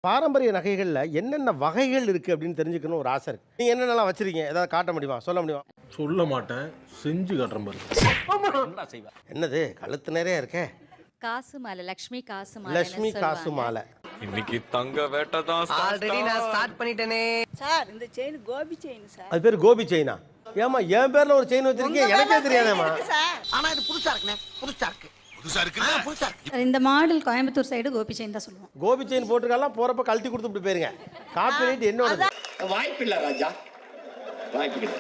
பாரம்பரிய நகைகள்ல என்னென்ன வகைகள் இருக்கு அப்படின்னு தெரிஞ்சுக்கணும் ஒரு ஆசை இருக்கு. நீங்க என்னென்னலாம் வச்சிருக்கீங்க? ஏதாவது காட்ட முடியுமா? சொல்ல முடியுமா? சொல்ல மாட்டேன், செஞ்சு காட்டுறேன் பாரு. என்னது கழுத்து நிறைய இருக்கே? காசு மாலை, லக்ஷ்மி காசு மாலை. லட்சுமி காசு மாலை. இன்னைக்கு தங்க வேட்டை தான். ஆல்ரெடி நான் ஸ்டார்ட் பண்ணிட்டேனே சார். இந்த செயின் கோபி செயின் சார். அது பேர் கோபி செயினா? ஏமா என் பேர்ல ஒரு செயின் வச்சிருக்கீங்க, எனக்கே தெரியாதேமா. ஆனா இது புதுசா இருக்குனே. புதுசா இருக்கு. இந்த model Coimbatore side Gobi chain தான் சொல்லுவோம். கோபி செயின் போட்டுக்கலாம், போறப்ப கழட்டி கொடுத்துட்டு போயிருங்க. காப்பிரைட் என்னோட. வாய்ப்பில்லை ராஜா, வாய்ப்பில்லை.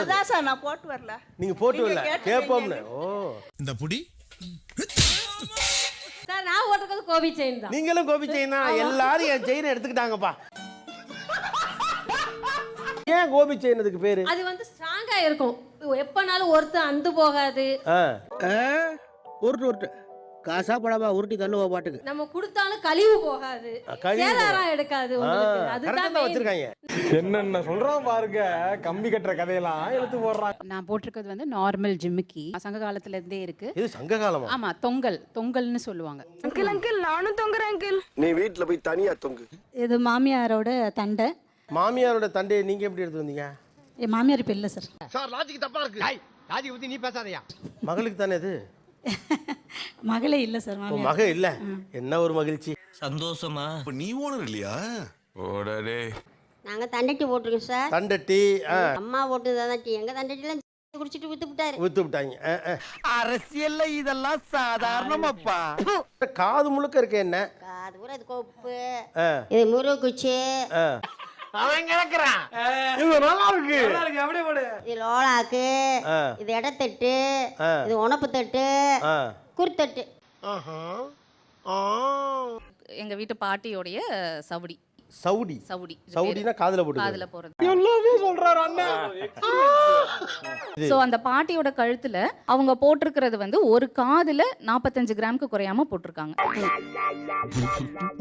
அதான் சார் நான் போட்டு வரல. நீங்க போட்டு வரல, கேட்போம்னு. ஓ, இந்த புடி சார் நான் ஓட்டுறது கோபி செயின் தான். நீங்களும் கோபி செயினா? எல்லாரும் என் செயினை எடுத்துக்கிட்டாங்கப்பா. ஏன் கோபி செயின் அதுக்கு பேரு? அது வந்து ஸ்ட்ராங்கா இருக்கும், எப்பனாலும் ஒருத்தர் அந்து போகாது. உருட்டு காசா படமா உருட்டி தள்ளுவா பாட்டுக்கு. நம்ம கொடுத்தாலும் கழிவு போகாது, சேதாரம் எடுக்காது. அதுதான் வச்சிருக்காங்க. என்னென்ன சொல்றான் பாருங்க, கம்பி கட்டுற கதையெல்லாம் எடுத்து போடுறான். நான் போட்டிருக்கிறது வந்து நார்மல் ஜிமிக்கி, சங்க காலத்துல இருந்தே இருக்கு. இது சங்க காலமா? ஆமா, தொங்கல்னு சொல்லுவாங்க. அங்கிள் அங்கிள் நானும் தொங்குறேன் அங்கிள். நீ வீட்டுல போய் தனியா தொங்கு. இது மாமியாரோட தண்டை. மாமியாரோட தண்டையை நீங்க எப்படி எடுத்து வந்தீங்க? என் மாமியார் இப்ப இல்ல சார். சார் லாஜிக் தப்பா இருக்கு. லாஜிக் பத்தி நீ பேசாதயா. மகளுக்கு தானே இது? மகளே இல்ல சார். மக இல்ல, என்ன ஒரு மகிழ்ச்சி, சந்தோஷமா. நீ ஓனர் இல்லையா? ஓடடே. நாங்க தண்டட்டி போட்டிருக்கோம் சார். தண்டட்டி. அம்மா போட்டு தண்டட்டி, எங்க தண்டட்டிலாம் குடிச்சிட்டு வித்து விட்டாங்க. அரசியல்ல இதெல்லாம் சாதாரணமாப்பா. காது முழுக்க இருக்க என்ன? காது பூரா இது கொப்பு, இது முருகுச்சி, அவன் கிடக்குறான். இது நல்லா இருக்கு. அப்படியே போடு. இது லோலாக்கு, இது இடத்தட்டு, இது உணப்பு தட்டு, குருத்தட்டு. எங்க வீட்டு பாட்டியோடைய சவுடி. சவுடினா காதுல போறது. எல்லாமே சொல்றாரு அண்ணன். சோ அந்த பாட்டியோட கழுத்துல அவங்க போட்டிருக்கிறது வந்து ஒரு காதுல 45 கிராமுக்கு குறையாம போட்டிருக்காங்க.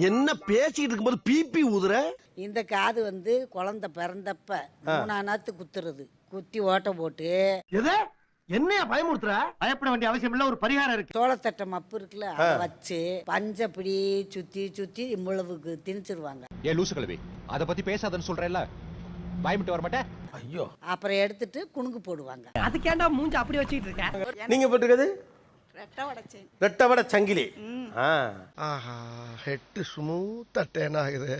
என்ன பேசிட்டு இருக்கும்போது பிபி ஊதுற? இந்த காது வந்து குழந்தை பிறந்தப்ப 3 நாத்து குத்துறது, குத்தி ஓட்ட போட்டு. எது என்னைய பயமுறுத்துற? பயப்பட வேண்டிய அவசியம் இல்ல, ஒரு பரிகாரம் இருக்கு. சோளத்தட்டை மப்பு இருக்குல்ல, அதை வச்சு பஞ்சப்படி சுத்தி இவ்வளவுக்கு திணிச்சிருவாங்க. ஏ லூசு கழுவி, அத பத்தி பேசாதன்னு சொல்றேன்ல, பயமிட்டு வர மாட்டேன். ஐயோ, அப்புறம் எடுத்துட்டு குணுக்கு போடுவாங்க. அதுக்கேண்டா மூஞ்சி அப்படி வச்சிட்டு இருக்க? நீங்க போட்டுக்கிறது ரெட்டவடை சங்கிலி. ஆஹா, ஹெட் ஸ்மூத்தா டேன் ஆகுது.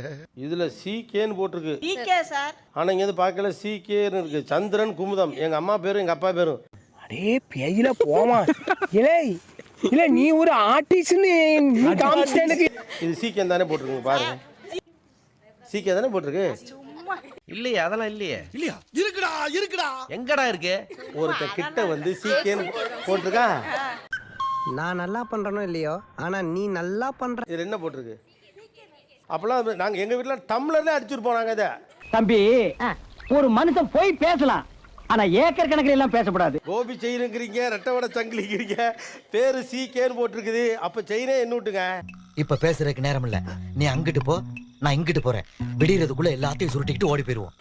இதுல சீகேன்னு போட்டிருக்கு. TK sir. ஆனா இங்க இருந்து பார்க்கல சீகேன்னு இருக்கு. சந்திரன் குமுதம், எங்க அம்மா பேரும் எங்க அப்பா பேரும். அடே பேயில போமா. இல்ல நீ ஒரு ஆர்டிஸ்ட்னு காமிச்சேனுக்கு. இது சீகேன் தானே போட்டிருக்கு பாருங்க. சீகே தானே போட்டிருக்கு. இல்லையே, அதெல்லாம் இல்லையே. இல்லையா? இருக்குடா. எங்கடா இருக்கு? ஒருத்த கிட்ட வந்து சீகேன்னு போட்டிருக்கா. நான் நல்லா பண்றனோ இல்லையோ, ஆனா நீ நல்லா பண்ற. இதுல என்ன போட்டிருக்கு? அப்பெல்லாம் நாங்க எங்க வீட்டுல டம்ளர்ல அடிச்சிருப்போம் நாங்க இதை. தம்பி, ஒரு மனுஷன் போய் பேசலாம், ஆனா ஏக்கர் கணக்கில் எல்லாம் பேசக்கூடாது. கோபி செயினுங்கிறீங்க, ரெட்டவடை சங்கிலிங்கிறீங்க, பேரு சீகேன்னு போட்டிருக்குது. அப்ப செயினே என்ன விட்டுங்க. இப்ப பேசுறதுக்கு நேரம் இல்ல, நீ அங்கிட்டு போ, நான் இங்கிட்டு போறேன். விடியறதுக்குள்ள எல்லாத்தையும் சுருட்டிக்கிட்டு ஓடி போயிருவோம்.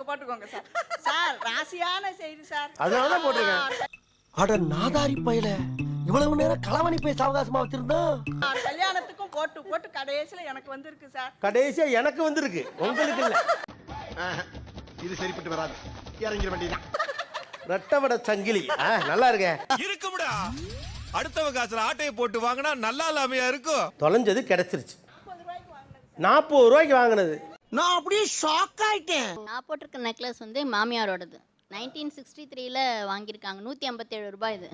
போட்டுக்கோங்க சார். சார் ராசியான செய்தி சார். அதனால போட்டிருக்கேன். அட நாதாரி பையல, இவ்வளவு நேரம் களவணி பேச அவகாசமா வச்சிருந்தா. கல்யாணத்துக்கும் போட்டு கடைசியில எனக்கு வந்திருக்கு சார். கடைசியா எனக்கு வந்திருக்கு, உங்களுக்கு இல்ல. இது சரிப்பட்டு வராது, இறங்கிட வேண்டியதான். ரெட்டவடை சங்கிலி நல்லா இருக்க. இருக்கும்டா. அடுத்தவ காசுல ஆட்டையை போட்டு வாங்கினா நல்லா இல்லாமையா இருக்கும். தொலைஞ்சது கிடைச்சிருச்சு. 40 ரூபாய்க்கு வாங்கினது. நான் அப்படியே ஷாக் ஆயிட்டேன். நான் போட்டிருக்க நெக்லஸ் வந்து மாமியாரோடது. 1963ல வாங்கியிருக்காங்க. 157 ரூபாய் இது.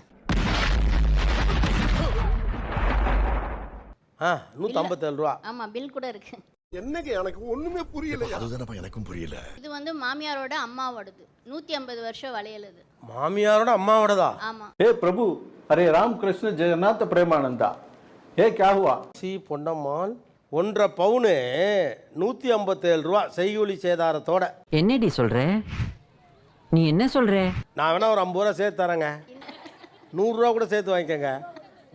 157 ரூபா. ஆமா, பில் கூட இருக்கு. என்னங்க எனக்கு ஒண்ணுமே புரியல. அதுதானப்பா எனக்கும் புரியல. இது வந்து மாமியாரோட அம்மாவோடது. 150 வருஷம் வளையல் இது. மாமியாரோட அம்மாவோடதா? ஆமா. ஏ பிரபு, அரே ராம் கிருஷ்ண ஜெகநாத பிரேமானந்தா, ஏ क्या हुआ? சி பொன்னம்மாள் 1.5 பவுனு 157 ரூபா செய்கூலி சேதாரத்தோட. என்னடி சொல்ற? நீ என்ன சொல்ற? நான் வேணா ஒரு 50 ரூபா சேர்த்து தரேங்க. 100 ரூபா கூட சேர்த்து வாங்கிக்கங்க.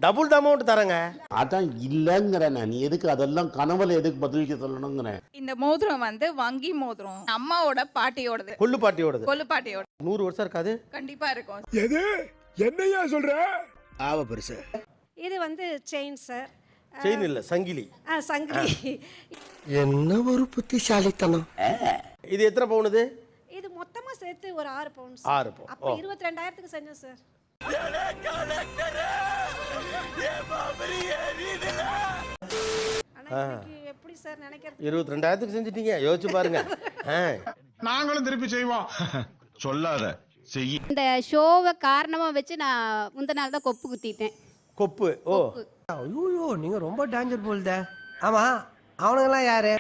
டபுள் அமௌண்ட் தரேங்க. அதான் இல்லங்கற. நீ எதுக்கு அதெல்லாம் கனவுல எதுக்கு பதிலுக்கு சொல்லணும்ங்கற? இந்த மோதிரம் வந்து வங்கி மோதிரம். அம்மாவோட பாட்டியோடது. கொள்ளு பாட்டியோடது. கொள்ளு பாட்டியோட. 100 வருஷம் இருக்காது? கண்டிப்பா இருக்கும். எது? என்னையா சொல்ற? ஆவ பெருசு. இது வந்து செயின் சார். செயின் இல்ல சங்கிலி. சங்கிலி. என்ன ஒரு புத்திசாலித்தனம். இது எத்தனை பவுன் இது? இது மொத்தமா சேர்த்து ஒரு 6 பவுன். 6 பவுன். அப்ப 22,000க்கு செஞ்சோம் சார். எப்படி சார் நினைக்கிறது? 22,000க்கு செஞ்சிட்டீங்க, யோசிச்சு பாருங்க. நாங்களும் திருப்பி செய்வோம். சொல்லாத செய். இந்த ஷோவை காரணமா வச்சு நான் முந்தின நாள் தான் கொப்பு குத்திட்டேன். கொப்பு. ஓ ஐயோ நீங்க ரொம்ப டேஞ்சர் போல்தே. ஆமா அவனுங்கலாம் யாரு?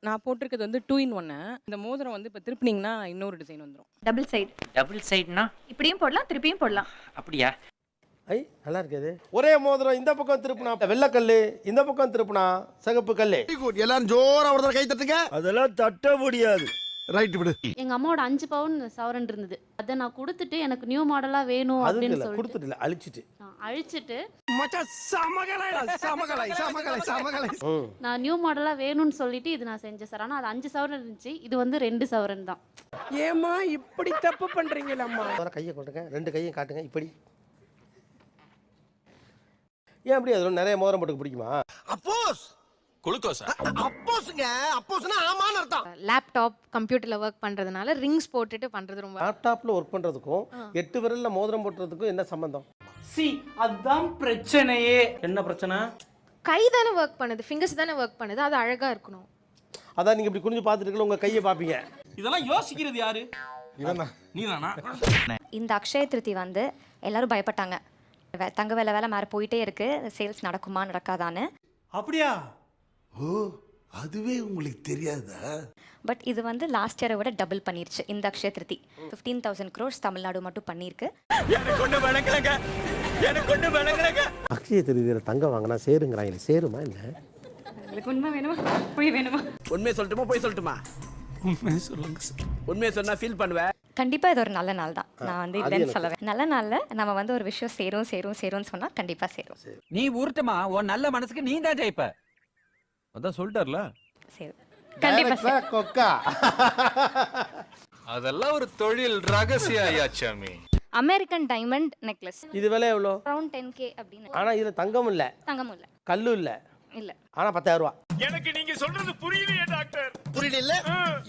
நான் போட்டிருக்கிறது வந்து 2 in 1. இந்த மோதிரம் வந்து இப்போ திருப்பினீங்கன்னா இன்னொரு டிசைன் வந்துடும். Double side. டபுள் சைடுனா இப்படியும் போடலாம் திருப்பியும் போடலாம். அப்படியா? ஐ நல்லா இருக்குது. ஒரே மோதிரம் இந்த பக்கம் திருப்புனா வெள்ளைக்கல்லு, இந்த பக்கம் திருப்புனா சிகப்பு கல்லு. எல்லாரும் ஜோரா ஒரு கை தட்டுங்க. அதெல்லாம் தட்ட முடியாது. ரைட் விடு. எங்க அம்மாவோட 5 பவுன் சவரன் இருந்தது. அதை நான் கொடுத்துட்டு எனக்கு நியூ மாடலா வேணும் அது அப்படின்னு இல்ல, சொல்லிட்டு கொடுத்துட்டு இல்ல, அழிச்சிட்டு. அழிச்சிட்டு மச்சான் சமகலை சமகலை சமகலை சமகலை. நான் நியூ மாடலா வேணும்னு சொல்லிட்டு இது நான் செஞ்சேன் சார். ஆனா அது 5 சவரன் இருந்துச்சு, இது வந்து 2 சவரன் தான். ஏமா இப்படி தப்பு பண்றீங்களம்மா? முதல்ல கையை கொண்டுங்க, 2 கையும் காட்டுங்க இப்படி. ஏன் அப்படி? அதில் நிறைய மோதிரம் போட்டுக்க பிடிக்குமா? அப்போஸ் குளுக்கோஸா? அப்போஸ்ங்க அப்போஸ்னா ஆமான்னு அர்த்தம். லேப்டாப் கம்ப்யூட்டர்ல ஒர்க் பண்றதுனால ரிங்ஸ் போட்டுட்டு பண்றது ரொம்ப. லேப்டாப்ல ஒர்க் பண்றதுக்கும் 8 விரல்ல மோதிரம் போட்டுறதுக்கும் என்ன சம்பந்தம்? அதான் பிரச்சனையே. என்ன பிரச்சனை? கை தானே ஒர்க் பண்ணுது, ஃபிங்கர்ஸ் தானே ஒர்க் பண்ணுது, அது அழகா இருக்கணும். அதான் நீங்க இப்படி குனிஞ்சு பார்த்துட்டு இருக்கல, உங்க கையை பார்ப்பீங்க. இதெல்லாம் யோசிக்கிறது யாரு? நீதானா? இந்த அக்ஷய திருதி வந்து எல்லாரும் பயப்பட்டாங்க. தங்க வேலை மேலே போயிட்டே இருக்கு, சேல்ஸ் நடக்குமா நடக்காதான்னு. அப்படியா? ஓ அதுவே உங்களுக்கு தெரியாதா? பட் இது வந்து லாஸ்ட் இயரை விட டபுள் பண்ணிருச்சு இந்த அக்ஷய திருதி. 15,000 crores தமிழ்நாடு மட்டும் பண்ணியிருக்கு. அக்ஷய திருதியில தங்கம் வாங்கினா சேருங்கிறாங்க, சேருமா இல்லை? உங்களுக்கு உண்மை வேணுமா போய் வேணுமா? உண்மையை சொல்லட்டுமா போய் சொல்லட்டுமா? உண்மையை சொல்லுங்க சார். உண்மையை சொன்னா ஃபீல் பண்ணுவேன். கண்டிப்பா இது ஒரு நல்ல நாள் தான். நான் வந்து இல்லைன்னு சொல்லுவேன். நல்ல நாள்ல நம்ம வந்து ஒரு விஷயம் சேரும்னு சொன்னா கண்டிப்பா சேரும். நீ ஊர்ட்டமா உன் நல்ல மனசுக்கு நீ தான் ஜெயிப்ப. அதான் சொல்லிட்டார்ல. சேரும் கண்டிப்பா. கொக்கா. அதெல்லாம் ஒரு தொழில் ரகசியம் ஐயாச்சாமி. American diamond necklace. இது விலை எவ்வளோ? அரௌண்ட் 10K அப்படின்னு. ஆனா இதுல தங்கம் இல்ல, தங்கமும் இல்ல, கல்லும் இல்ல, இல்ல. ஆனா 10,000 ரூபாய். எனக்கு நீங்க சொல்றது புரியலையே டாக்டர். புரியல?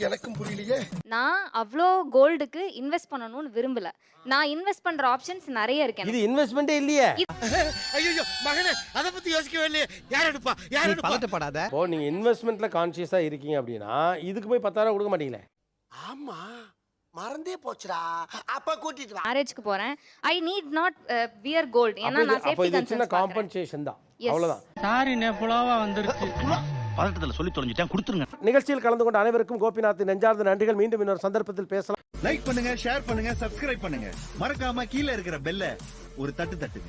எனக்கும் புரியலையே. நான் அவ்வளோ கோல்டுக்கு இன்வெஸ்ட் பண்ணணும்னு விரும்பல. நான் இன்வெஸ்ட் பண்ற ஆப்ஷன்ஸ் நிறைய இருக்கு. இது இன்வெஸ்ட்மென்ட்டே இல்லையே. ஐயோ மகனே அத பத்தி யோசிக்கவே இல்லையே. யார் எடுப்பா? யார் எடுப்பா? பதட்டப்படாத. இப்போ நீங்க இன்வெஸ்ட்மெண்ட்ல கான்ஷியஸா இருக்கீங்க அப்படின்னா இதுக்கு போய் 10,000 கொடுக்க மாட்டீங்களே. ஆமா மறந்தே போச்சுடா. அப்ப கூட்டிட்டு வா. மேரேஜ்க்கு போறேன். I need not wear gold. ஏன்னா நான் அப்ப சேஃப்டி இது சின்ன கன்சர்ன்ஸ் காம்பன்சேஷன் தான், அவ்வளவுதான். சாரினே புலாவா வந்துருச்சு. பதட்டத்துல சொல்லி தொலைஞ்சிட்டேன், கொடுத்துருங்க. நிகழ்ச்சியில் கலந்து கொண்ட அனைவருக்கும் கோபிநாத் நெஞ்சார்ந்த நன்றிகள். மீண்டும் இன்னொரு சந்தர்ப்பத்தில் பேசலாம். லைக் பண்ணுங்க, ஷேர் பண்ணுங்க, சப்ஸ்கிரைப் பண்ணுங்க. மறக்காம கீழே இருக்கிற பெல்ல ஒரு தட்டு தட்டுங்க.